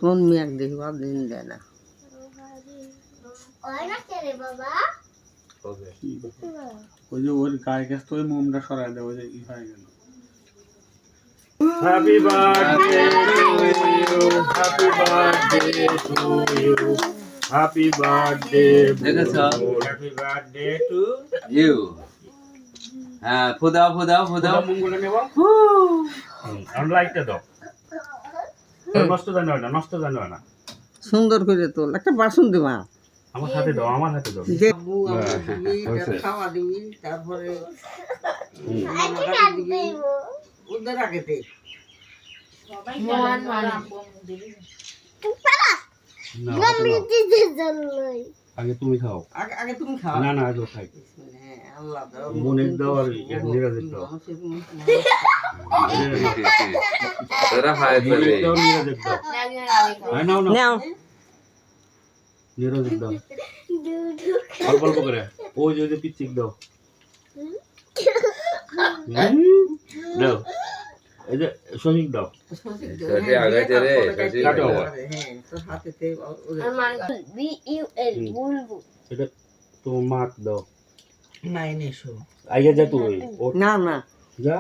কোন মেয়ে দেখি বাদ দিন দেয় না ওই যে ওর গায়ে গেছে তো ওই মোমটা সরাই দেয় ওই যে ই হয়ে গেল happy birthday to you happy birthday to you happy birthday happy birthday to you হ্যাঁ ফুদাও ফুদাও ফুদাও মঙ্গলে নেব আমরা লাইটটা দাও নষ্ট জানো না সুন্দর করে তোল একটা বাসন দিবা আমার হাতে দাও খাওয়া দিবি তারপরে উদ্ধার আগে দে আগে তুমি খাও আগে তুমি খাও না আগে খাই আল্লাহ দাও মনিক দাও আর নিরাজ দাও তোরা হায় মনিক দাও নিরাজ দাও নাও নিরাজ দাও অল্প অল্প করে ওই যে পিচ্চিক দাও দাও এই যে শশিক দাও সে আগে চলে সে কাটো হ্যাঁ তোর হাতেতে এটা তো মাক দাও নাই নেশো আইয়া যা তুই না না যা